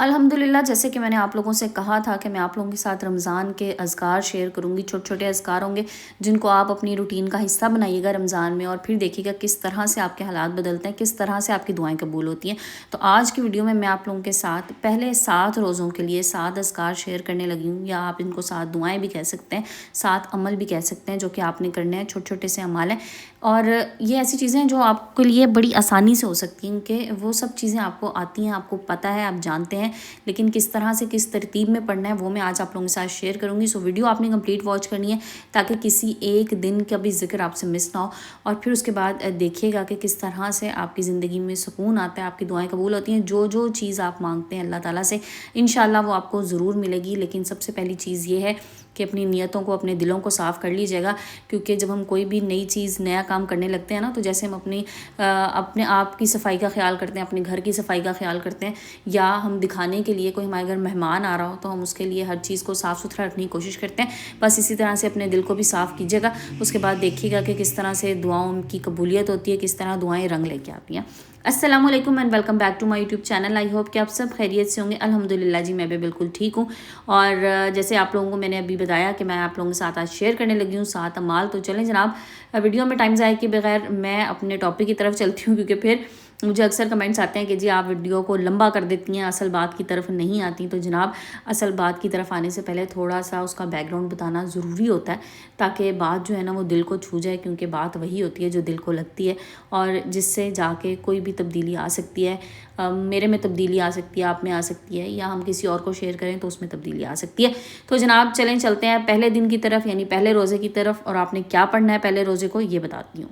الحمدللہ، جیسے کہ میں نے آپ لوگوں سے کہا تھا کہ میں آپ لوگوں کے ساتھ رمضان کے اذکار شیئر کروں گی. چھوٹے چھوٹے اذکار ہوں گے جن کو آپ اپنی روٹین کا حصہ بنائیے گا رمضان میں، اور پھر دیکھیے گا کس طرح سے آپ کے حالات بدلتے ہیں، کس طرح سے آپ کی دعائیں قبول ہوتی ہیں. تو آج کی ویڈیو میں آپ لوگوں کے ساتھ پہلے 7 روزوں کے لیے 7 اذکار شیئر کرنے لگی ہوں، یا آپ ان کو 7 دعائیں بھی کہہ سکتے ہیں، 7 عمل بھی کہہ سکتے ہیں جو کہ آپ نے کرنے ہیں. چھوٹے چھوٹے سے عمال ہیں، اور یہ ایسی چیزیں ہیں جو آپ کے لیے بڑی آسانی سے ہو سکتی ہیں کہ وہ سب چیزیں آپ کو آتی ہیں، آپ کو پتہ ہے، آپ جانتے ہیں، لیکن کس طرح سے کس ترتیب میں پڑھنا ہے وہ میں آج آپ لوگوں کے ساتھ شیئر کروں گی. سو ویڈیو آپ نے کمپلیٹ واچ کرنی ہے تاکہ کسی ایک دن کا بھی ذکر آپ سے مس نہ ہو، اور پھر اس کے بعد دیکھیے گا کہ کس طرح سے آپ کی زندگی میں سکون آتا ہے، آپ کی دعائیں قبول ہوتی ہیں. جو چیز آپ مانگتے ہیں اللہ تعالیٰ سے انشاءاللہ وہ آپ کو ضرور ملے گی. لیکن سب سے پہلی چیز یہ ہے کہ اپنی نیتوں کو، اپنے دلوں کو صاف کر لیجیے گا، کیونکہ جب ہم کوئی بھی نئی چیز، نیا کام کرنے لگتے ہیں نا، تو جیسے ہم اپنے آپ کی صفائی کا خیال کرتے ہیں، اپنے گھر کی صفائی کا خیال کرتے ہیں، یا ہم دکھانے کے لیے کوئی ہمارے گھر مہمان آ رہا ہو تو ہم اس کے لیے ہر چیز کو صاف ستھرا رکھنے کی کوشش کرتے ہیں. بس اسی طرح سے اپنے دل کو بھی صاف کیجیے گا. اس کے بعد دیکھیے گا کہ کس طرح سے دعاؤں کی قبولیت ہوتی ہے، کس طرح دعائیں رنگ لے کے آتی ہیں. السلام علیکم and welcome back to my YouTube channel. I hope کہ آپ سب خیریت سے ہوں گے. الحمدللہ جی میں بھی بالکل ٹھیک ہوں. اور جیسے آپ لوگوں کو میں نے ابھی بتایا کہ میں آپ لوگوں کے ساتھ آج شیئر کرنے لگی ہوں 7 اعمال. تو چلیں جناب، ویڈیو میں ٹائم ضائع کے بغیر میں اپنے ٹاپک کی طرف چلتی ہوں، کیونکہ پھر مجھے اکثر کمنٹس آتے ہیں کہ جی آپ ویڈیو کو لمبا کر دیتی ہیں، اصل بات کی طرف نہیں آتی. تو جناب، اصل بات کی طرف آنے سے پہلے تھوڑا سا اس کا بیک گراؤنڈ بتانا ضروری ہوتا ہے، تاکہ بات جو ہے نا وہ دل کو چھو جائے، کیونکہ بات وہی ہوتی ہے جو دل کو لگتی ہے، اور جس سے جا کے کوئی بھی تبدیلی آ سکتی ہے. میرے میں تبدیلی آ سکتی ہے، آپ میں آ سکتی ہے، یا ہم کسی اور کو شیئر کریں تو اس میں تبدیلی آ سکتی ہے. تو جناب چلیں چلتے ہیں پہلے دن کی طرف، یعنی پہلے روزے کی طرف. اور آپ نے کیا پڑھنا ہے پہلے روزے کو یہ بتاتی ہوں.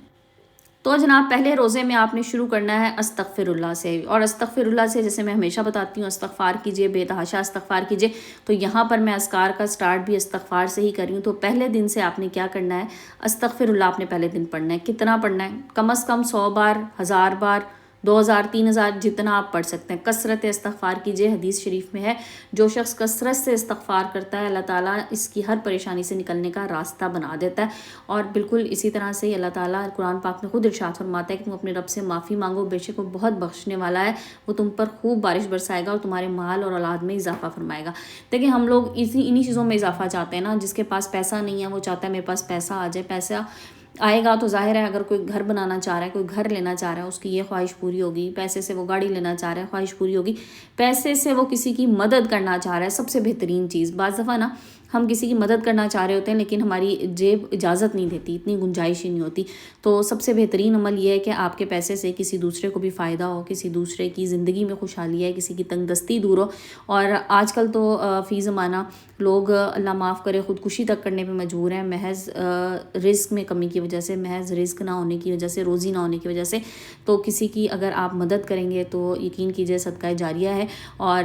تو جناب، پہلے روزے میں آپ نے شروع کرنا ہے استغفر اللہ سے. اور استغفر اللہ سے جیسے میں ہمیشہ بتاتی ہوں، استغفار کیجئے، بے تحاشا استغفار کیجئے. تو یہاں پر میں اذکار کا سٹارٹ بھی استغفار سے ہی کر رہی ہوں. تو پہلے دن سے آپ نے کیا کرنا ہے، استغفر اللہ آپ نے پہلے دن پڑھنا ہے. کتنا پڑھنا ہے؟ کم از کم 100 بار، 1000 بار، 2000، 3000، جتنا آپ پڑھ سکتے ہیں. کثرت استغفار کیجئے. حدیث شریف میں ہے جو شخص کثرت سے استغفار کرتا ہے اللہ تعالیٰ اس کی ہر پریشانی سے نکلنے کا راستہ بنا دیتا ہے. اور بالکل اسی طرح سے اللہ تعالیٰ قرآن پاک میں خود ارشاد فرماتا ہے کہ تم اپنے رب سے معافی مانگو، بے شک وہ بہت بخشنے والا ہے، وہ تم پر خوب بارش برسائے گا اور تمہارے مال اور اولاد میں اضافہ فرمائے گا. دیکھیں، ہم لوگ انہی چیزوں میں اضافہ چاہتے ہیں نا. جس کے پاس پیسہ نہیں ہے وہ چاہتا ہے میرے پاس پیسہ آ جائے. پیسہ آئے گا تو ظاہر ہے، اگر کوئی گھر بنانا چاہ رہا ہے، کوئی گھر لینا چاہ رہا ہے، اس کی یہ خواہش پوری ہوگی. پیسے سے وہ گاڑی لینا چاہ رہا ہے، خواہش پوری ہوگی. پیسے سے وہ کسی کی مدد کرنا چاہ رہا ہے، سب سے بہترین چیز. بعض دفعہ نا ہم کسی کی مدد کرنا چاہ رہے ہوتے ہیں لیکن ہماری جیب اجازت نہیں دیتی، اتنی گنجائش ہی نہیں ہوتی. تو سب سے بہترین عمل یہ ہے کہ آپ کے پیسے سے کسی دوسرے کو بھی فائدہ ہو، کسی دوسرے کی زندگی میں خوشحالی ہے، کسی کی تنگ دستی دور ہو. اور آج کل تو فی زمانہ لوگ اللہ معاف کرے خودکشی تک کرنے پہ مجبور ہیں، محض رزق میں کمی کی وجہ سے، محض رزق نہ ہونے کی وجہ سے، روزی نہ ہونے کی وجہ سے. تو کسی کی اگر آپ مدد کریں گے تو یقین کیجئے صدقہ جاریہ ہے، اور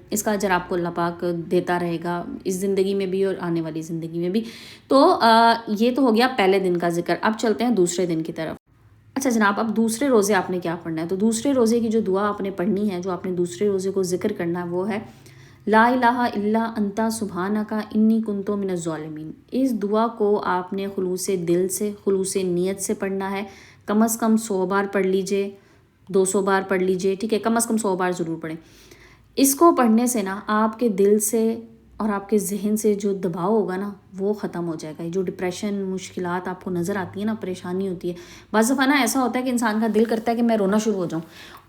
اس کا اجر آپ کو اللہ پاک دیتا رہے گا اس زندگی میں بھی اور آنے والی زندگی میں بھی. تو یہ تو ہو گیا پہلے دن کا ذکر. اب چلتے ہیں دوسرے دن کی طرف. اچھا جناب، اب دوسرے روزے آپ نے کیا پڑھنا ہے. تو دوسرے روزے کی جو دعا آپ نے پڑھنی ہے، جو آپ نے دوسرے روزے کو ذکر کرنا ہے، وہ ہے لا الہ الا انت سبحانک انی کنت من الظالمین. اس دعا کو آپ نے خلوص دل سے، خلوص نیت سے پڑھنا ہے. کم از کم 100 بار پڑھ لیجئے، 200 بار پڑھ لیجئے، ٹھیک ہے، کم از کم 100 بار ضرور پڑھیں. اس کو پڑھنے سے نا آپ کے دل سے اور آپ کے ذہن سے جو دباؤ ہوگا نا وہ ختم ہو جائے گا. جو ڈپریشن، مشکلات آپ کو نظر آتی ہیں نا، پریشانی ہوتی ہے، بعض دفعہ نا ایسا ہوتا ہے کہ انسان کا دل کرتا ہے کہ میں رونا شروع ہو جاؤں،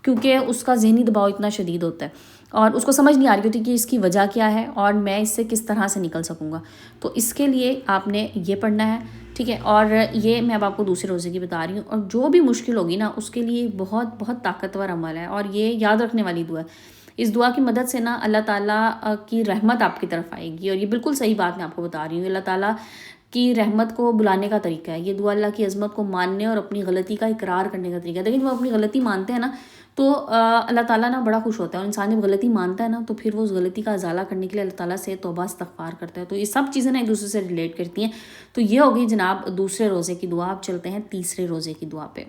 کیونکہ اس کا ذہنی دباؤ اتنا شدید ہوتا ہے اور اس کو سمجھ نہیں آ رہی ہوتی کہ اس کی وجہ کیا ہے اور میں اس سے کس طرح سے نکل سکوں گا. تو اس کے لیے آپ نے یہ پڑھنا ہے، ٹھیک ہے. اور یہ میں اب آپ کو دوسرے روزے کی بتا رہی ہوں. اور جو بھی مشکل ہوگی نا اس کے لیے بہت بہت طاقتور عمل ہے، اور یہ یاد رکھنے والی دعا ہے. اس دعا کی مدد سے نا اللہ تعالیٰ کی رحمت آپ کی طرف آئے گی. اور یہ بالکل صحیح بات میں آپ کو بتا رہی ہوں. اللہ تعالیٰ کی رحمت کو بلانے کا طریقہ ہے یہ دعا. اللہ کی عظمت کو ماننے اور اپنی غلطی کا اقرار کرنے کا طریقہ ہے. لیکن جب وہ اپنی غلطی مانتے ہیں نا تو اللہ تعالیٰ نا بڑا خوش ہوتا ہے. اور انسان جب غلطی مانتا ہے نا تو پھر وہ اس غلطی کا ازالہ کرنے کے لیے اللہ تعالیٰ سے توبہ استغفار کرتا ہے. تو یہ سب چیزیں نا ایک دوسرے سے ریلیٹ کرتی ہیں. تو یہ ہوگی جناب دوسرے روزے کی دعا. اب چلتے ہیں تیسرے روزے کی دعا پہ.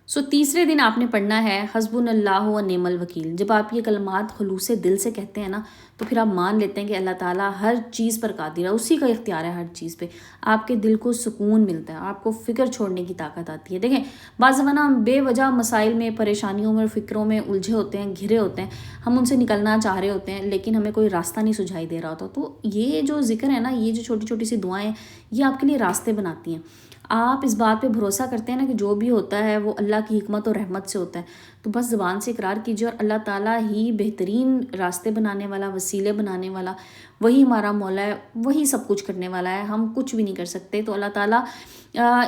تیسرے دن آپ نے پڑھنا ہے حسبنا اللہ و نعم الوکیل. جب آپ یہ کلمات خلوص دل سے کہتے ہیں نا تو پھر آپ مان لیتے ہیں کہ اللہ تعالیٰ ہر چیز پر قادر ہے، اسی کا اختیار ہے ہر چیز پہ. آپ کے دل کو سکون ملتا ہے، آپ کو فکر چھوڑنے کی طاقت آتی ہے. دیکھیں بعض زمانہ ہم بے وجہ مسائل میں، پریشانیوں میں، فکروں میں الجھے ہوتے ہیں، گھرے ہوتے ہیں، ہم ان سے نکلنا چاہ رہے ہوتے ہیں لیکن ہمیں کوئی راستہ نہیں سجھائی دے رہا ہوتا. تو یہ جو ذکر ہے نا، یہ جو چھوٹی چھوٹی سی دعائیں یہ آپ کے لیے راستے بناتی ہیں. آپ اس بات پہ بھروسہ کرتے ہیں نا کہ جو بھی ہوتا ہے وہ اللہ کی حکمت اور رحمت سے ہوتا ہے، تو بس زبان سے اقرار کیجیے اور اللہ تعالیٰ ہی بہترین راستے بنانے والا، وسیلے بنانے والا، وہی ہمارا مولا ہے، وہی سب کچھ کرنے والا ہے، ہم کچھ بھی نہیں کر سکتے. تو اللہ تعالیٰ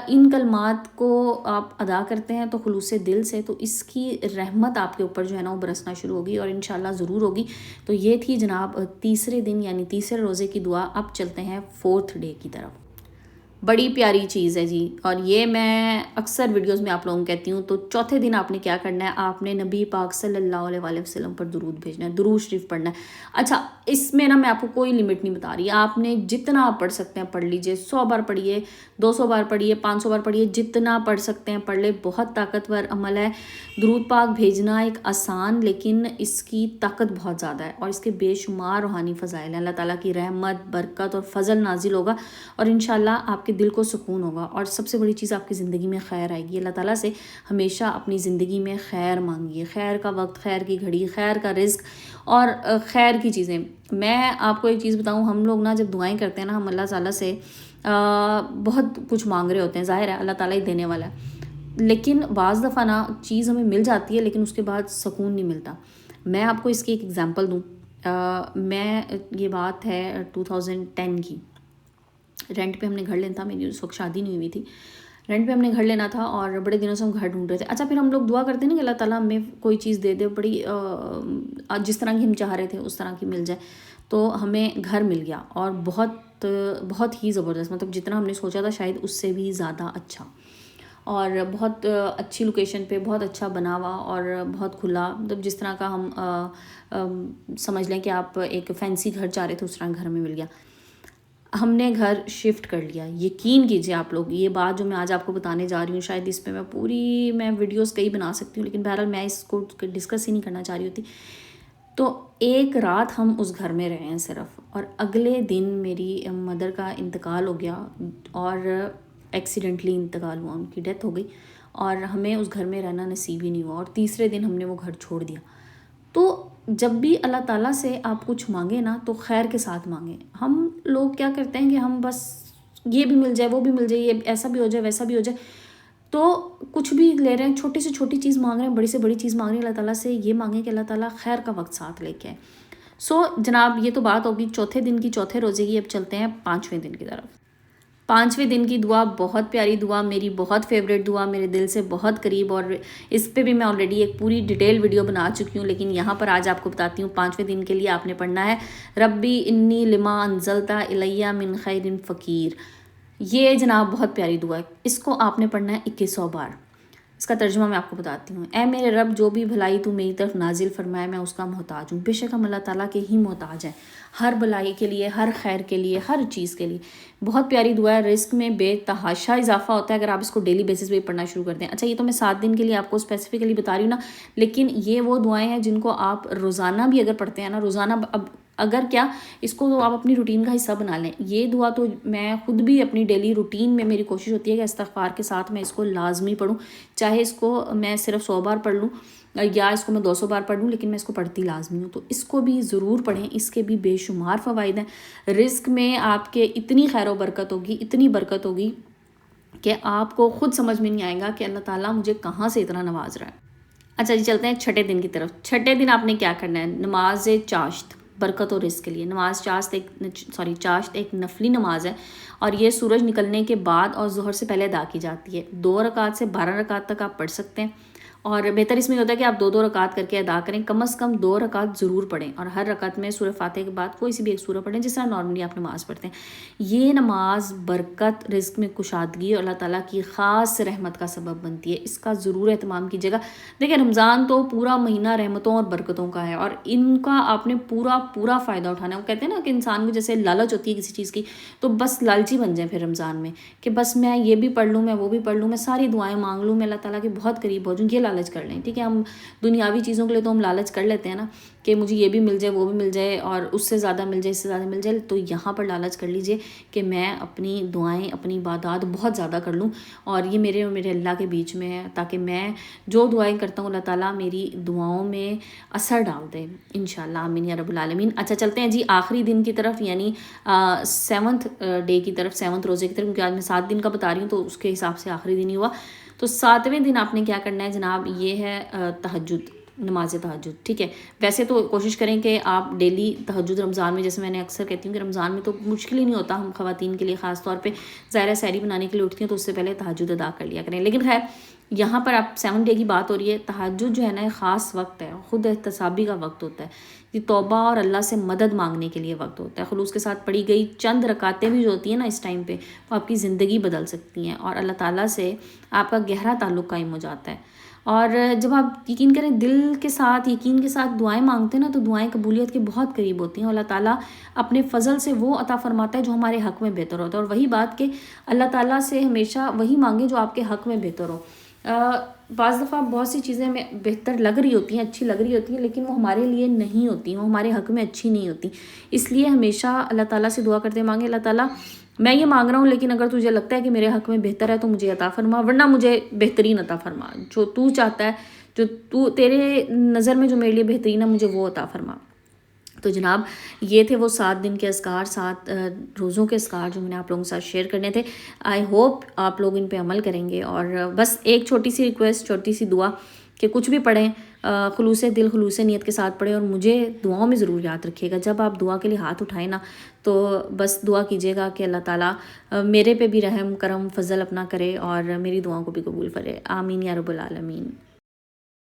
ان کلمات کو آپ ادا کرتے ہیں تو خلوص دل سے، تو اس کی رحمت آپ کے اوپر جو ہے نا وہ برسنا شروع ہوگی اور انشاءاللہ ضرور ہوگی. تو یہ تھی جناب تیسرے دن یعنی تیسرے روزے کی دعا. اب چلتے ہیں 4تھ ڈے کی طرف. بڑی پیاری چیز ہے جی، اور یہ میں اکثر ویڈیوز میں آپ لوگوں کو کہتی ہوں. تو چوتھے دن آپ نے کیا کرنا ہے، آپ نے نبی پاک صلی اللہ علیہ وآلہ وسلم پر درود بھیجنا ہے، درود شریف پڑھنا ہے. اچھا اس میں نا میں آپ کو کوئی لمٹ نہیں بتا رہی، آپ نے جتنا آپ پڑھ سکتے ہیں پڑھ لیجئے. 100 بار پڑھیے، 200 بار پڑھیے، 500 بار پڑھیے، جتنا پڑھ سکتے ہیں پڑھ لے. بہت طاقتور عمل ہے. درود پاک بھیجنا ایک آسان لیکن اس کی طاقت بہت زیادہ ہے اور اس کے بے شمار روحانی فضائل ہیں. اللہ تعالیٰ کی رحمت، برکت اور فضل نازل ہوگا اور انشاءاللہ آپ کے دل کو سکون ہوگا. اور سب سے بڑی چیز آپ کی زندگی میں خیر آئے گی. اللہ تعالیٰ سے ہمیشہ اپنی زندگی میں خیر مانگیے، خیر کا وقت، خیر کی گھڑی، خیر کا رزق اور خیر کی چیزیں. میں آپ کو ایک چیز بتاؤں، ہم لوگ نا جب دعائیں کرتے ہیں نا، ہم اللہ تعالیٰ سے بہت کچھ مانگ رہے ہوتے ہیں. ظاہر ہے اللہ تعالیٰ ہی دینے والا ہے، لیکن بعض دفعہ نا چیز ہمیں مل جاتی ہے لیکن اس کے بعد سکون نہیں ملتا. میں آپ کو اس کی ایک ایگزامپل دوں. میں یہ بات ہے 2010 کی. رینٹ پہ ہم نے گھر لینا تھا، میری اس وقت شادی نہیں ہوئی تھی. رینٹ پہ ہم نے گھر لینا تھا اور بڑے دنوں سے ہم گھر ڈھونڈ رہے تھے. اچھا پھر ہم لوگ دعا کرتے ہیں نا کہ اللہ تعالیٰ ہمیں کوئی چیز دے دے، بڑی جس طرح کی ہم چاہ رہے تھے اس طرح کی مل جائے. تو ہمیں گھر مل گیا اور بہت ہی زبردست، مطلب جتنا ہم نے سوچا تھا شاید اس سے بھی زیادہ اچھا، اور بہت اچھی لوکیشن پہ، بہت اچھا بنا ہوا اور بہت کھلا، مطلب جس طرح کا ہم سمجھ لیں کہ آپ ایک فینسی گھر چاہ رہے تھے اس طرح گھر میں مل گیا. ہم نے گھر شفٹ کر لیا. یقین کیجئے آپ لوگ، یہ بات جو میں آج آپ کو بتانے جا رہی ہوں شاید اس پہ میں ویڈیوز کئی بنا سکتی ہوں، لیکن بہرحال میں اس کو ڈسکس ہی نہیں کرنا چاہ رہی ہوتی. تو ایک رات ہم اس گھر میں رہے ہیں صرف، اور اگلے دن میری مدر کا انتقال ہو گیا اور ایکسیڈنٹلی انتقال ہوا، ان کی ڈیتھ ہو گئی اور ہمیں اس گھر میں رہنا نصیب ہی نہیں ہوا. اور تیسرے دن ہم نے وہ گھر چھوڑ دیا. تو جب بھی اللہ تعالیٰ سے آپ کچھ مانگیں نا تو خیر کے ساتھ مانگیں. ہم لوگ کیا کرتے ہیں کہ ہم بس یہ بھی مل جائے، وہ بھی مل جائے، یہ ایسا بھی ہو جائے، ویسا بھی ہو جائے، تو کچھ بھی لے رہے ہیں، چھوٹی سے چھوٹی چیز مانگ رہے ہیں، بڑی سے بڑی چیز مانگ رہے ہیں. اللہ تعالیٰ سے یہ مانگیں کہ اللہ تعالیٰ خیر کا وقت ساتھ لے کے آئے. جناب یہ تو بات ہوگی چوتھے دن کی، چوتھے روزے کی. اب چلتے ہیں 5ویں دن کی طرف. 5ویں دن کی دعا بہت پیاری دعا، میری بہت فیوریٹ دعا، میرے دل سے بہت قریب، اور اس پہ بھی میں آلریڈی ایک پوری ڈیٹیل ویڈیو بنا چکی ہوں، لیکن یہاں پر آج آپ کو بتاتی ہوں. 5ویں دن کے لیے آپ نے پڑھنا ہے ربی انی لما انزلتا الیہ من خیر فقیر. یہ جناب بہت پیاری دعا ہے. اس کو آپ نے پڑھنا ہے 2100 بار. اس کا ترجمہ میں آپ کو بتاتی ہوں. اے میرے رب، جو بھی بھلائی تو میری طرف نازل فرمائے میں اس کا محتاج ہوں. بے شک ہم اللہ تعالیٰ کے ہی محتاج ہیں، ہر بھلائی کے لیے، ہر خیر کے لیے، ہر چیز کے لیے. بہت پیاری دعا ہے. رزق میں بے تحاشا اضافہ ہوتا ہے اگر آپ اس کو ڈیلی بیسس پہ پڑھنا شروع کر دیں. اچھا یہ تو میں 7 دن کے لیے آپ کو اسپیسیفکلی بتا رہی ہوں نا، لیکن یہ وہ دعائیں ہیں جن کو آپ روزانہ بھی اگر پڑھتے ہیں نا، روزانہ اگر کیا اس کو تو آپ اپنی روٹین کا حصہ بنا لیں. یہ دعا تو میں خود بھی اپنی ڈیلی روٹین میں میری کوشش ہوتی ہے کہ استغفار کے ساتھ میں اس کو لازمی پڑھوں، چاہے اس کو میں صرف 100 بار پڑھ لوں یا اس کو میں 200 بار پڑھ لوں، لیکن میں اس کو پڑھتی لازمی ہوں. تو اس کو بھی ضرور پڑھیں، اس کے بھی بے شمار فوائد ہیں. رزق میں آپ کے اتنی خیر و برکت ہوگی، اتنی برکت ہوگی کہ آپ کو خود سمجھ میں نہیں آئے گا کہ اللہ تعالیٰ مجھے کہاں سے اتنا نواز رہا ہے. اچھا جی چلتے ہیں 6ٹھے دن کی طرف. 6ٹھے دن آپ نے کیا کرنا ہے، نماز چاشت برکت اور رزق کے لیے. نماز چاشت ایک نفلی نماز ہے اور یہ سورج نکلنے کے بعد اور ظہر سے پہلے ادا کی جاتی ہے. 2 رکعت سے 12 رکعت تک آپ پڑھ سکتے ہیں اور بہتر اس میں ہوتا ہے کہ آپ 2 رکعت کر کے ادا کریں، کم از کم 2 رکعت ضرور پڑھیں، اور ہر رکعت میں سورہ فاتحہ کے بعد کوئی سی بھی ایک سورہ پڑھیں جس طرح نارملی آپ نماز پڑھتے ہیں۔ یہ نماز برکت، رزق میں کشادگی اور اللہ تعالیٰ کی خاص رحمت کا سبب بنتی ہے، اس کا ضرور اہتمام کیجیے گا۔ دیکھیں رمضان تو پورا مہینہ رحمتوں اور برکتوں کا ہے، اور ان کا آپ نے پورا فائدہ اٹھانا ہے۔ وہ کہتے ہیں نا کہ انسان کو جیسے لالچ ہوتی ہے کسی چیز کی، تو بس لالچی بن جائیں پھر رمضان میں، کہ بس میں یہ بھی پڑھ لوں، میں وہ بھی پڑھ لوں، میں ساری دعائیں مانگ لوں، میں اللہ تعالیٰ کے بہت قریب ہو جاؤں، یہ لالچ کر لیں، ٹھیک ہے۔ ہم دنیاوی چیزوں کے لیے تو ہم لالچ کر لیتے ہیں نا، کہ مجھے یہ بھی مل جائے، وہ بھی مل جائے، اور اس سے زیادہ مل جائے، اس سے زیادہ مل جائے، تو یہاں پر لالچ کر لیجئے کہ میں اپنی دعائیں، اپنی عبادات بہت زیادہ کر لوں، اور یہ میرے اور میرے اللہ کے بیچ میں ہے، تاکہ میں جو دعائیں کرتا ہوں اللہ تعالیٰ میری دعاؤں میں اثر ڈال دے انشاءاللہ، آمین یا رب العالمین۔ اچھا چلتے ہیں جی آخری دن کی طرف، یعنی 7th ڈے کی طرف، 7th روزے کی طرف، کیونکہ آج میں 7 دن کا بتا رہی ہوں تو اس کے حساب سے آخری دن ہی ہوا۔ تو 7ویں دن آپ نے کیا کرنا ہے جناب، یہ ہے تہجد، نماز تہجد، ٹھیک ہے۔ ویسے تو کوشش کریں کہ آپ ڈیلی تہجد رمضان میں، جیسے میں نے اکثر کہتی ہوں کہ رمضان میں تو مشکل ہی نہیں ہوتا، ہم خواتین کے لیے خاص طور پہ ظاہر سحری بنانے کے لیے اٹھتی ہیں تو اس سے پہلے تہجد ادا کر لیا کریں، لیکن خیر یہاں پر آپ 7 ڈے کی بات ہو رہی ہے۔ تہجد جو ہے نا ایک خاص وقت ہے، خود احتسابی کا وقت ہوتا ہے، یہ توبہ اور اللہ سے مدد مانگنے کے لیے وقت ہوتا ہے۔ خلوص کے ساتھ پڑھی گئی چند رکعتیں بھی جو ہوتی ہیں نا اس ٹائم پہ، وہ آپ کی زندگی بدل سکتی ہیں، اور اللہ تعالیٰ سے آپ کا گہرا تعلق قائم ہو جاتا ہے۔ اور جب آپ یقین کریں دل کے ساتھ، یقین کے ساتھ دعائیں مانگتے ہیں نا، تو دعائیں قبولیت کے بہت قریب ہوتی ہیں، اور اللہ تعالیٰ اپنے فضل سے وہ عطا فرماتا ہے جو ہمارے حق میں بہتر ہوتا ہے، اور وہی بات کہ اللہ تعالیٰ سے ہمیشہ وہی مانگیں جو آپ کے حق میں بہتر ہو۔ بعض دفعہ بہت سی چیزیں ہمیں بہتر لگ رہی ہوتی ہیں، اچھی لگ رہی ہوتی ہیں، لیکن وہ ہمارے لیے نہیں ہوتی، وہ ہمارے حق میں اچھی نہیں ہوتی، اس لیے ہمیشہ اللہ تعالیٰ سے دعا کرتے مانگیں، اللہ تعالیٰ میں یہ مانگ رہا ہوں لیکن اگر تجھے لگتا ہے کہ میرے حق میں بہتر ہے تو مجھے عطا فرما، ورنہ مجھے بہترین عطا فرما، جو تو چاہتا ہے، جو تو تیرے نظر میں جو میرے لیے بہترین ہے مجھے وہ عطا فرما۔ تو جناب یہ تھے وہ 7 دن کے اذکار، 7 روزوں کے اذکار جو میں نے آپ لوگوں کے ساتھ شیئر کرنے تھے۔ آئی ہوپ آپ لوگ ان پہ عمل کریں گے، اور بس ایک چھوٹی سی ریکویسٹ، چھوٹی سی دعا کہ کچھ بھی پڑھیں خلوص دل، خلوص نیت کے ساتھ پڑھیں، اور مجھے دعاؤں میں ضرور یاد رکھیے گا۔ جب آپ دعا کے لیے ہاتھ اٹھائیں نا تو بس دعا کیجیے گا کہ اللہ تعالیٰ میرے پہ بھی رحم کرم فضل اپنا کرے اور میری دعاؤں کو بھی قبول کرے، آمین یا رب العالمین۔